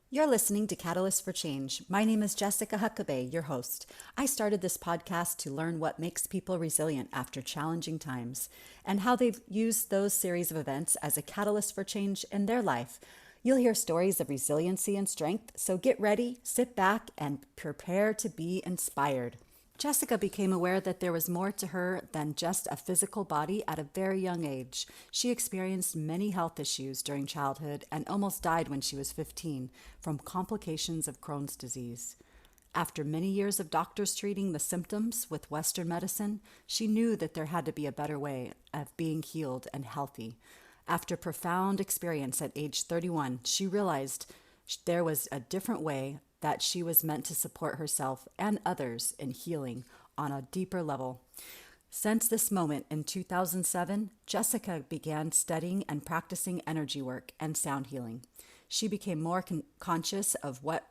You're listening to Catalyst for Change. My name is Jessica Huckabee, your host. I started this podcast to learn what makes people resilient after challenging times and how they've used those series of events as a catalyst for change in their life. You'll hear stories of resiliency and strength, so get ready, sit back, and prepare to be inspired. Jessica became aware that there was more to her than just a physical body at a very young age. She experienced many health issues during childhood and almost died when she was 15 from complications of Crohn's disease. After many years of doctors treating the symptoms with Western medicine, she knew that there had to be a better way of being healed and healthy. After profound experience at age 31, she realized there was a different way that she was meant to support herself and others in healing on a deeper level. Since this moment in 2007, Jessica began studying and practicing energy work and sound healing. She became more conscious of what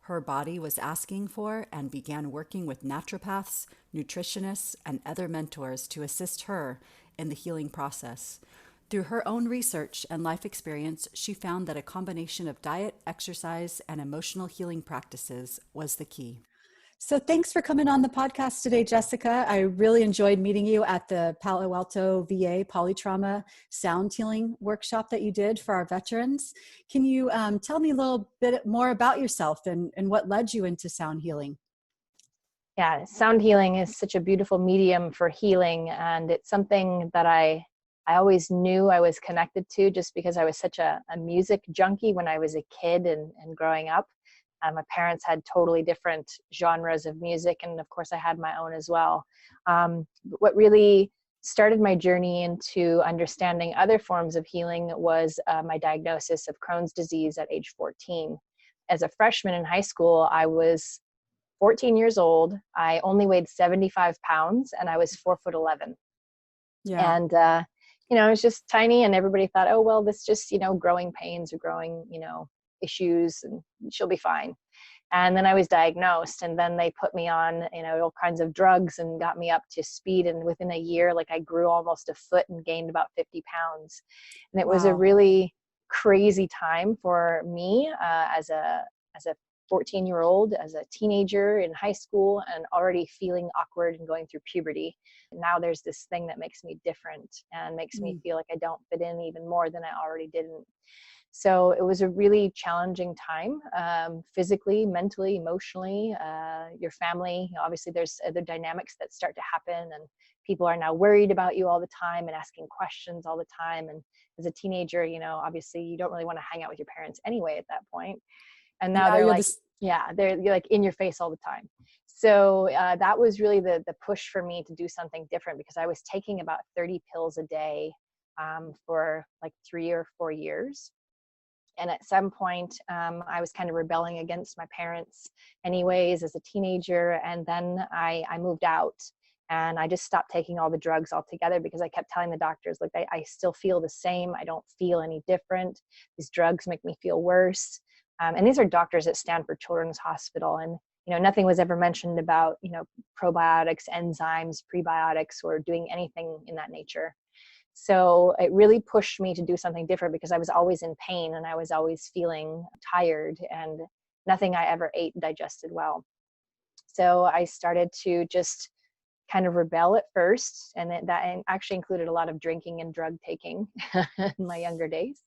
her body was asking for and began working with naturopaths, nutritionists, and other mentors to assist her in the healing process. Through her own research and life experience, she found that a combination of diet, exercise, and emotional healing practices was the key. So thanks for coming on the podcast today, Jessica. I really enjoyed meeting you at the Palo Alto VA Polytrauma Sound Healing workshop that you did for our veterans. Can you tell me a little bit more about yourself and what led you into sound healing? Yeah, sound healing is such a beautiful medium for healing, and it's something that I always knew I was connected to just because I was such a music junkie when I was a kid and growing up. My parents had totally different genres of music, and of course I had my own as well. But what really started my journey into understanding other forms of healing was my diagnosis of Crohn's disease at age 14. As a freshman in high school, I was 14 years old. I only weighed 75 pounds and I was 4'11". Yeah. And, I was just tiny, and everybody thought, oh, well, this just, growing pains or growing, issues, and she'll be fine. And then I was diagnosed, and then they put me on, all kinds of drugs and got me up to speed. And within a year, like, I grew almost a foot and gained about 50 pounds. And it was a Wow. really crazy time for me as a 14-year-old, as a teenager in high school, and already feeling awkward and going through puberty. Now there's this thing that makes me different and makes me Mm. feel like I don't fit in even more than I already didn't. So it was a really challenging time, physically, mentally, emotionally. Your family, obviously there's other dynamics that start to happen, and people are now worried about you all the time and asking questions all the time. And as a teenager, obviously you don't really want to hang out with your parents anyway at that point. And now Yeah, they're you're like, this. yeah, you're like in your face all the time. So that was really the push for me to do something different, because I was taking about 30 pills a day for like 3 or 4 years. And at some point, I was kind of rebelling against my parents anyways as a teenager. And then I moved out, and I just stopped taking all the drugs altogether, because I kept telling the doctors, like, I still feel the same. I don't feel any different. These drugs make me feel worse. And these are doctors at Stanford Children's Hospital. And, nothing was ever mentioned about, probiotics, enzymes, prebiotics, or doing anything in that nature. So it really pushed me to do something different, because I was always in pain and I was always feeling tired, and nothing I ever ate digested well. So I started to just kind of rebel at first, and that actually included a lot of drinking and drug taking in my younger days.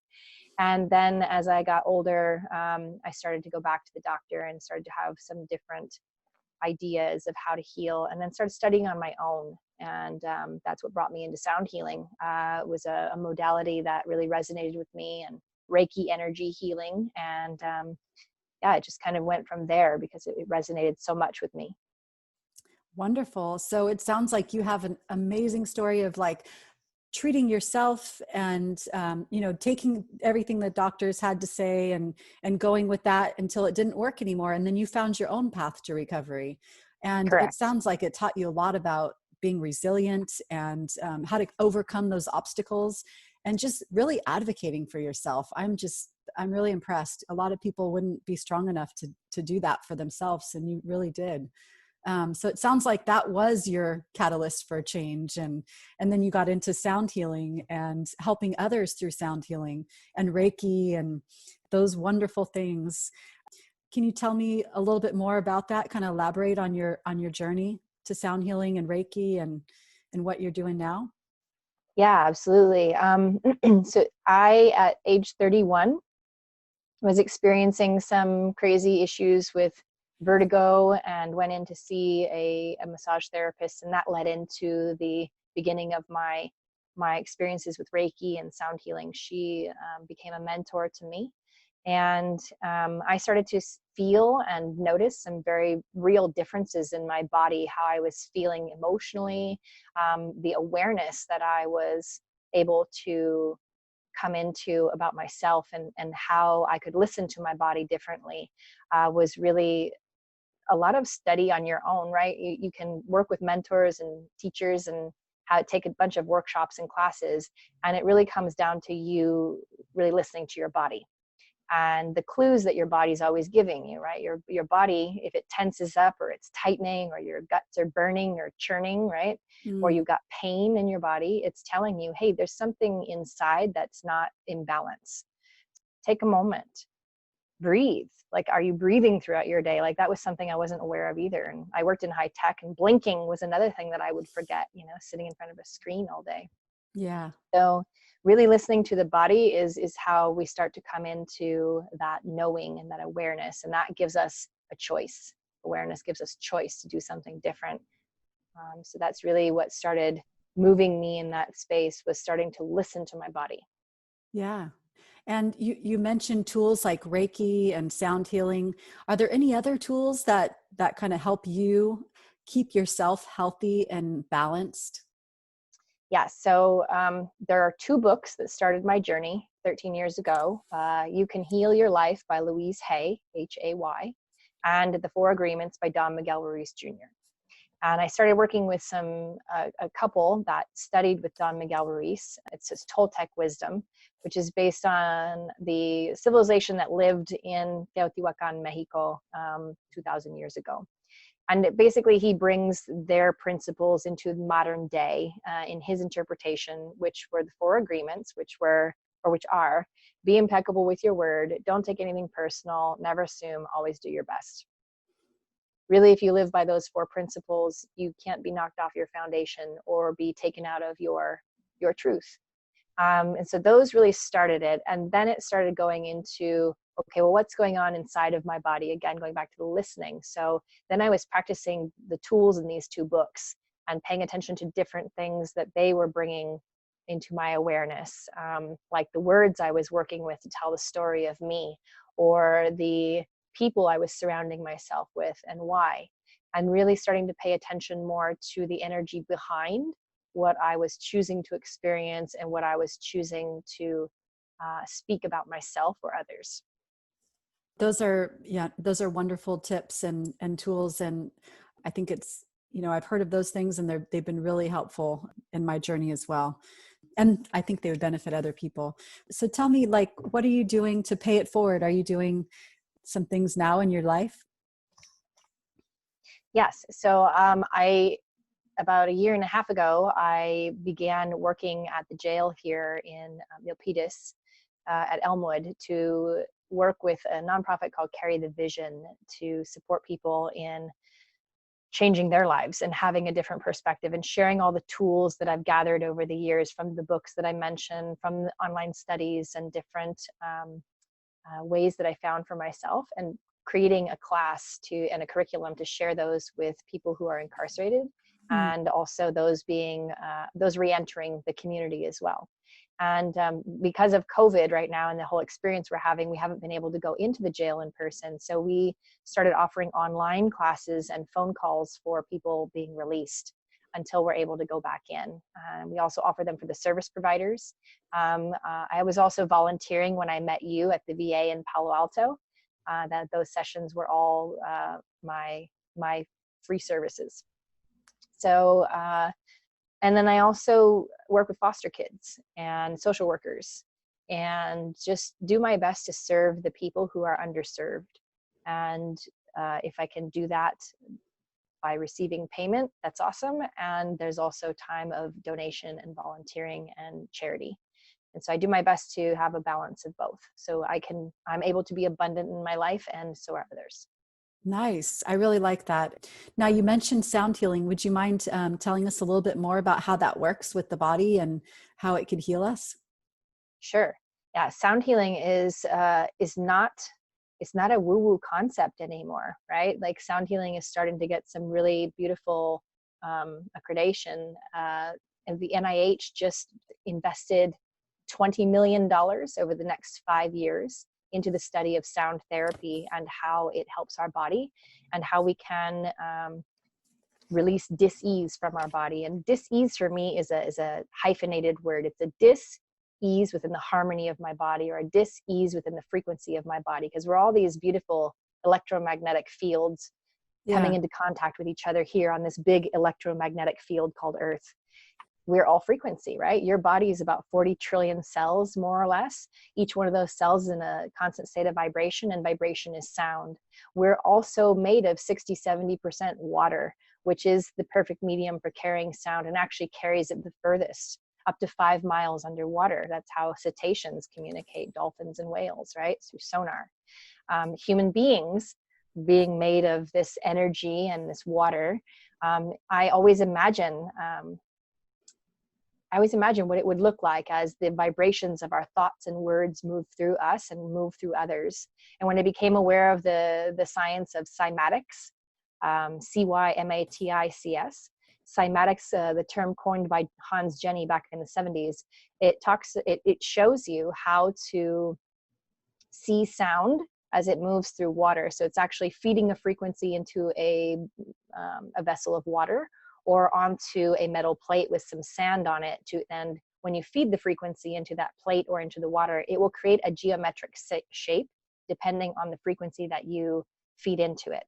And then as I got older, I started to go back to the doctor and started to have some different ideas of how to heal, and then started studying on my own. And that's what brought me into sound healing. It was a modality that really resonated with me, and Reiki energy healing. And yeah, it just kind of went from there, because it resonated so much with me. Wonderful. So it sounds like you have an amazing story of like treating yourself and taking everything the doctors had to say and going with that until it didn't work anymore, and then you found your own path to recovery. And it Correct. sounds like it taught you a lot about being resilient and how to overcome those obstacles and just really advocating for yourself. I'm really impressed. A lot of people wouldn't be strong enough to do that for themselves, and you really did. So it sounds like that was your catalyst for change. And then you got into sound healing and helping others through sound healing and Reiki and those wonderful things. Can you tell me a little bit more about that? Kind of elaborate on your journey to sound healing and Reiki and what you're doing now? Yeah, absolutely. So I, at age 31, was experiencing some crazy issues with vertigo and went in to see a massage therapist, and that led into the beginning of my experiences with Reiki and sound healing. She became a mentor to me, and I started to feel and notice some very real differences in my body, how I was feeling emotionally, the awareness that I was able to come into about myself, and how I could listen to my body differently, was really a lot of study on your own, right? You can work with mentors and teachers and take a bunch of workshops and classes, and it really comes down to you really listening to your body and the clues that your body's always giving you, right? Your body, if it tenses up or it's tightening or your guts are burning or churning, right? Or Mm, you've got pain in your body, it's telling you, hey, there's something inside that's not in balance. Take a moment, breathe. Like, are you breathing throughout your day? Like, that was something I wasn't aware of either. And I worked in high tech, and blinking was another thing that I would forget, sitting in front of a screen all day. yeah. So really listening to the body is how we start to come into that knowing and that awareness, and that gives us a choice. Awareness gives us choice to do something different. So that's really what started moving me in that space, was starting to listen to my body. Yeah. And you mentioned tools like Reiki and sound healing. Are there any other tools that kind of help you keep yourself healthy and balanced? Yeah, so there are two books that started my journey 13 years ago. You Can Heal Your Life by Louise Hay, Hay, and The Four Agreements by Don Miguel Ruiz Jr. And I started working with a couple that studied with Don Miguel Ruiz. It's his Toltec wisdom, which is based on the civilization that lived in Teotihuacan, Mexico, 2,000 years ago. And basically, he brings their principles into modern day in his interpretation, which were the four agreements, which are: be impeccable with your word, don't take anything personal, never assume, always do your best. Really, if you live by those four principles, you can't be knocked off your foundation or be taken out of your truth. And so those really started it. And then it started going into, okay, well, what's going on inside of my body? Again, going back to the listening. So then I was practicing the tools in these two books and paying attention to different things that they were bringing into my awareness, like the words I was working with to tell the story of me, or the people I was surrounding myself with and why. And really starting to pay attention more to the energy behind what I was choosing to experience and what I was choosing to speak about myself or others. Those are wonderful tips and tools. And I think I've heard of those things and they've been really helpful in my journey as well. And I think they would benefit other people. So tell me, like, what are you doing to pay it forward? Are you doing some things now in your life? Yes. So about a year and a half ago, I began working at the jail here in Milpitas at Elmwood to work with a nonprofit called Carry the Vision to support people in changing their lives and having a different perspective, and sharing all the tools that I've gathered over the years from the books that I mentioned, from the online studies and different ways that I found for myself, and creating a class and a curriculum to share those with people who are incarcerated, Mm. and also those those re-entering the community as well. And because of COVID right now and the whole experience we're having, we haven't been able to go into the jail in person. So we started offering online classes and phone calls for people being released until we're able to go back in. We also offer them for the service providers. I was also volunteering when I met you at the VA in Palo Alto. That those sessions were all my free services. So and then I also work with foster kids and social workers, and just do my best to serve the people who are underserved. And if I can do that by receiving payment, that's awesome. And there's also time of donation and volunteering and charity. And so I do my best to have a balance of both. So I'm able to be abundant in my life, and so are others. Nice. I really like that. Now, you mentioned sound healing. Would you mind telling us a little bit more about how that works with the body and how it could heal us? Sure. Yeah. Sound healing is not, it's not a woo-woo concept anymore, right? Like sound healing is starting to get some really beautiful accreditation. And the NIH just invested $20 million over the next 5 years into the study of sound therapy and how it helps our body and how we can release dis-ease from our body. And dis-ease for me is a hyphenated word. It's a dis-ease within the harmony of my body, or a dis-ease within the frequency of my body, because we're all these beautiful electromagnetic fields coming Yeah. into contact with each other here on this big electromagnetic field called Earth. We're all frequency, right? Your body is about 40 trillion cells, more or less. Each one of those cells is in a constant state of vibration, and vibration is sound. We're also made of 60-70% water, which is the perfect medium for carrying sound, and actually carries it the furthest, up to 5 miles underwater. That's how cetaceans communicate, dolphins and whales, right? Through sonar. Human beings, being made of this energy and this water, I always imagine what it would look like as the vibrations of our thoughts and words move through us and move through others. And when I became aware of the science of cymatics, cymatics, cymatics, the term coined by Hans Jenny back in the 70s, it shows you how to see sound as it moves through water. So it's actually feeding a frequency into a vessel of water, or onto a metal plate with some sand on it. And when you feed the frequency into that plate or into the water, it will create a geometric shape depending on the frequency that you feed into it.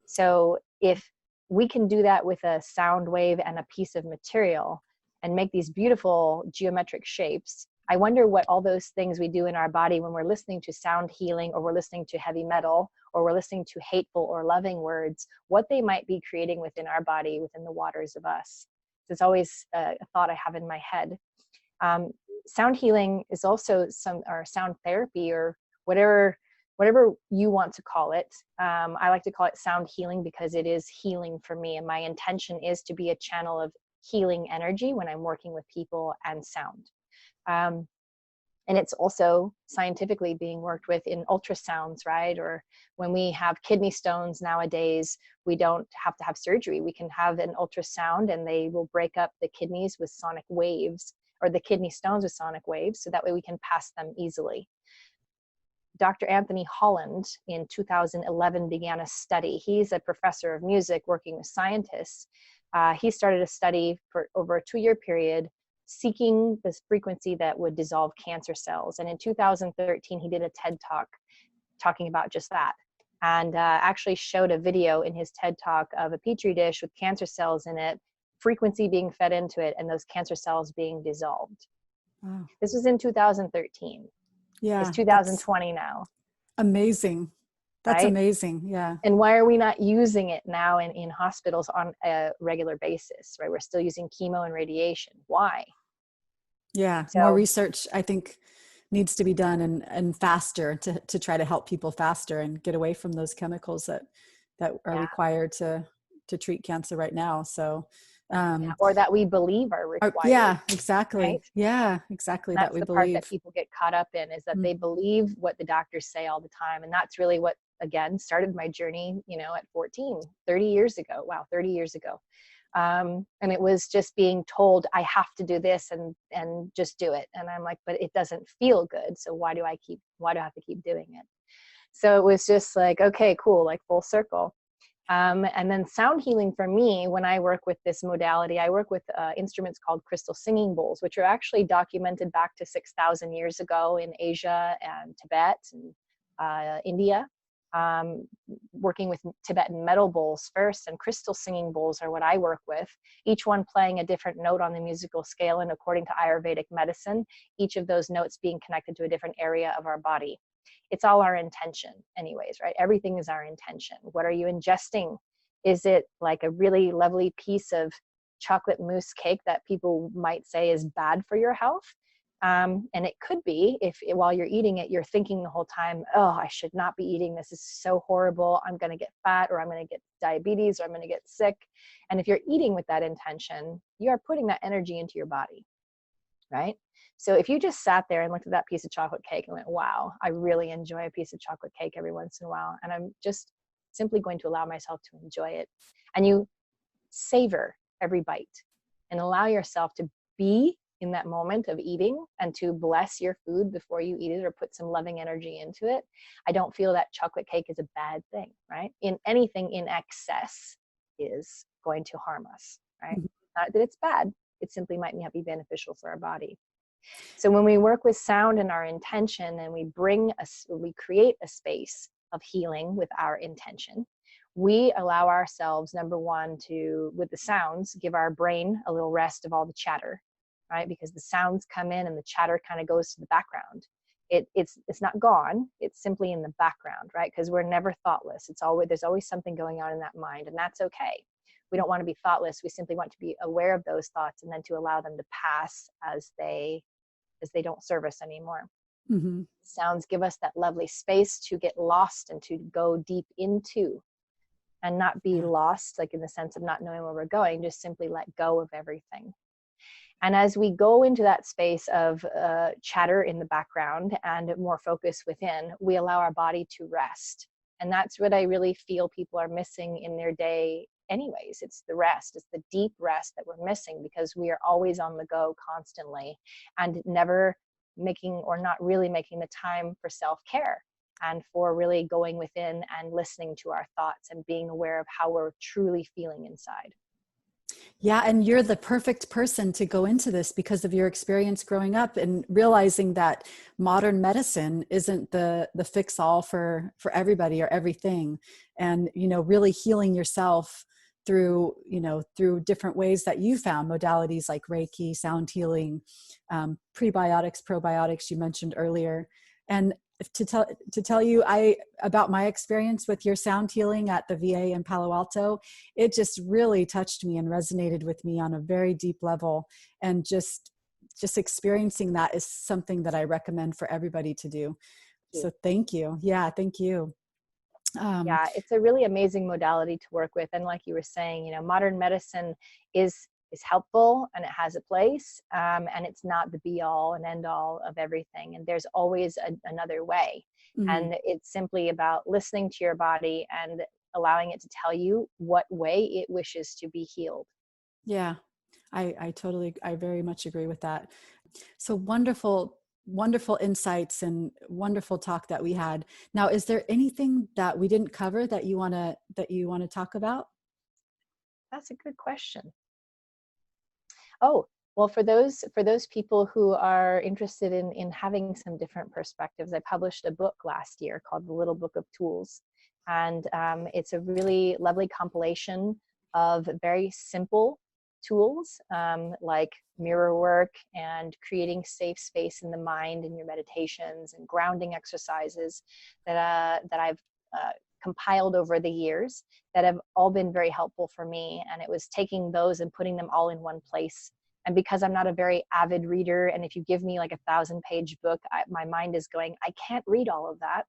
So if we can do that with a sound wave and a piece of material and make these beautiful geometric shapes, I wonder what all those things we do in our body when we're listening to sound healing, or we're listening to heavy metal, or we're listening to hateful or loving words, what they might be creating within our body, within the waters of us. It's always a thought I have in my head. Sound healing is also or sound therapy, or whatever you want to call it. I like to call it sound healing because it is healing for me. And my intention is to be a channel of healing energy when I'm working with people and sound. And it's also scientifically being worked with in ultrasounds, right? Or when we have kidney stones nowadays, we don't have to have surgery. We can have an ultrasound and they will break up the kidneys with sonic waves, or the kidney stones with sonic waves, so that way we can pass them easily. Dr. Anthony Holland in 2011 began a study. He's a professor of music working with scientists. He started a study for over a 2-year period, seeking this frequency that would dissolve cancer cells. And in 2013, he did a TED Talk talking about just that, and actually showed a video in his TED Talk of a petri dish with cancer cells in it, frequency being fed into it, and those cancer cells being dissolved. Wow. This was in 2013. Yeah. It's That's 2020 now. amazing. That's Right? amazing. Yeah. And why are we not using it now in hospitals on a regular basis, right? We're still using chemo and radiation. Why? Yeah. More So research, I think, needs to be done, and faster, to try to help people faster and get away from those chemicals that are yeah, required to treat cancer right now. So, yeah, or that we believe are required, yeah, exactly. right? Yeah, exactly. That That's we the part that believe. people get caught up in, is that Mm. they believe what the doctors say all the time. And that's really what, again, started my journey, at 14, 30 years ago. Wow, 30 years ago. And it was just being told I have to do this and just do it. And I'm like, but it doesn't feel good. So why do I have to keep doing it? So it was just like, okay, cool, like full circle. And then sound healing for me, when I work with this modality, I work with instruments called crystal singing bowls, which are actually documented back to 6,000 years ago in Asia and Tibet and India. Working with Tibetan metal bowls first, and crystal singing bowls are what I work with, each one playing a different note on the musical scale. And according to Ayurvedic medicine, each of those notes being connected to a different area of our body. It's all our intention anyways, right? Everything is our intention. What are you ingesting Is it like a really lovely piece of chocolate mousse cake that people might say is bad for your health? And it could be if while you're eating it, you're thinking the whole time, oh, I should not be eating this. This is so horrible. I'm going to get fat, or I'm going to get diabetes, or I'm going to get sick. And if you're eating with that intention, you are putting that energy into your body, right? So if you just sat there and looked at that piece of chocolate cake and went, wow, I really enjoy a piece of chocolate cake every once in a while, and I'm just simply going to allow myself to enjoy it, and you savor every bite and allow yourself to be in that moment of eating and to bless your food before you eat it or put some loving energy into it, I don't feel that chocolate cake is a bad thing, right? In anything in excess is going to harm us, right? Not that it's bad, it simply might not be beneficial for our body. So when we work with sound and our intention, and we create a space of healing with our intention, we allow ourselves, number one, to, with the sounds, give our brain a little rest of all the chatter, right? Because the sounds come in and the chatter kind of goes to the background. It's not gone, it's simply in the background, right? Because we're never thoughtless. There's always something going on in that mind, and that's okay. We don't want to be thoughtless. We simply want to be aware of those thoughts and then to allow them to pass as they don't serve us anymore. Mm-hmm. Sounds give us that lovely space to get lost and to go deep into, and not be lost, like in the sense of not knowing where we're going, just simply let go of everything. And as we go into that space of chatter in the background and more focus within, we allow our body to rest. And that's what I really feel people are missing in their day anyways. It's the rest. It's the deep rest that we're missing, because we are always on the go constantly and never making, or not really making, the time for self-care and for really going within and listening to our thoughts and being aware of how we're truly feeling inside. Yeah, and you're the perfect person to go into this because of your experience growing up and realizing that modern medicine isn't the fix all for everybody or everything, and really healing yourself through through different ways that you found, modalities like Reiki, sound healing, prebiotics, probiotics you mentioned earlier. And to tell you about my experience with your sound healing at the VA in Palo Alto, it just really touched me and resonated with me on a very deep level. And just experiencing that is something that I recommend for everybody to do. So thank you. Yeah, thank you. Yeah, it's a really amazing modality to work with. And like you were saying, modern medicine is helpful and it has a place, and it's not the be all and end all of everything. And there's always another way. Mm-hmm. And it's simply about listening to your body and allowing it to tell you what way it wishes to be healed. Yeah, I very much agree with that. So wonderful insights and wonderful talk that we had. Now, is there anything that we didn't cover that you want to talk about? That's a good question. Oh, well, for those people who are interested in having some different perspectives, I published a book last year called The Little Book of Tools. And it's a really lovely compilation of very simple tools, like mirror work and creating safe space in the mind in your meditations, and grounding exercises that I've compiled over the years, that have all been very helpful for me. And it was taking those and putting them all in one place. And because I'm not a very avid reader, and if you give me like a 1,000-page book, my mind is going, I can't read all of that.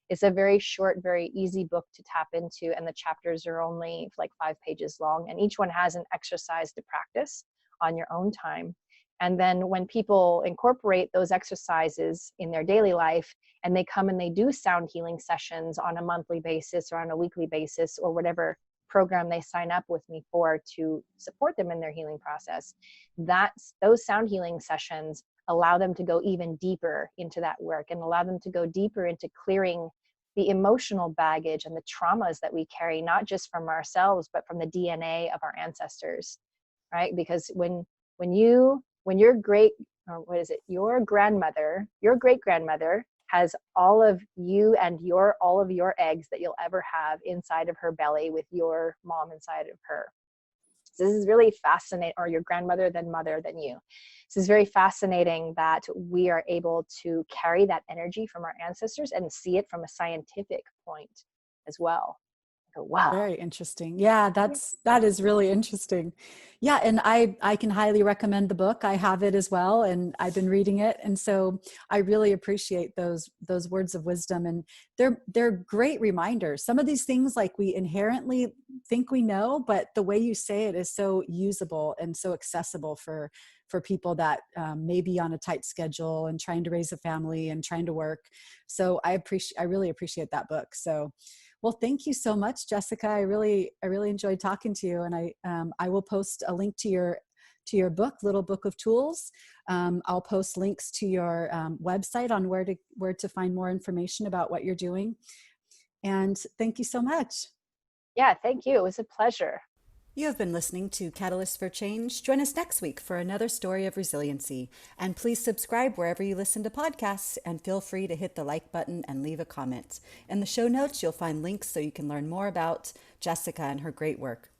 It's a very short, very easy book to tap into, and the chapters are only like 5 pages long, and each one has an exercise to practice on your own time. And then when people incorporate those exercises in their daily life, and they come and they do sound healing sessions on a monthly basis or on a weekly basis, or whatever program they sign up with me for to support them in their healing process, those sound healing sessions allow them to go even deeper into that work, and allow them to go deeper into clearing the emotional baggage and the traumas that we carry, not just from ourselves, but from the DNA of our ancestors, right? Because when your great grandmother has all of you and all of your eggs that you'll ever have inside of her belly, with your mom inside of her. So this is really fascinating, or your grandmother, then mother, then you. This is very fascinating that we are able to carry that energy from our ancestors and see it from a scientific point as well. go, wow. Very interesting. Yeah, that is really interesting. Yeah, and I can highly recommend the book. I have it as well, and I've been reading it, and so I really appreciate those words of wisdom, and they're great reminders. Some of these things like we inherently think we know, but the way you say it is so usable and so accessible for people that may be on a tight schedule and trying to raise a family and trying to work. So I really appreciate that book. So. Well, thank you so much, Jessica. I really enjoyed talking to you, and I will post a link to your book, Little Book of Tools. I'll post links to your website on where to find more information about what you're doing. And thank you so much. Yeah, thank you. It was a pleasure. You have been listening to Catalyst for Change. Join us next week for another story of resiliency. And please subscribe wherever you listen to podcasts, and feel free to hit the like button and leave a comment. In the show notes, you'll find links so you can learn more about Jessica and her great work.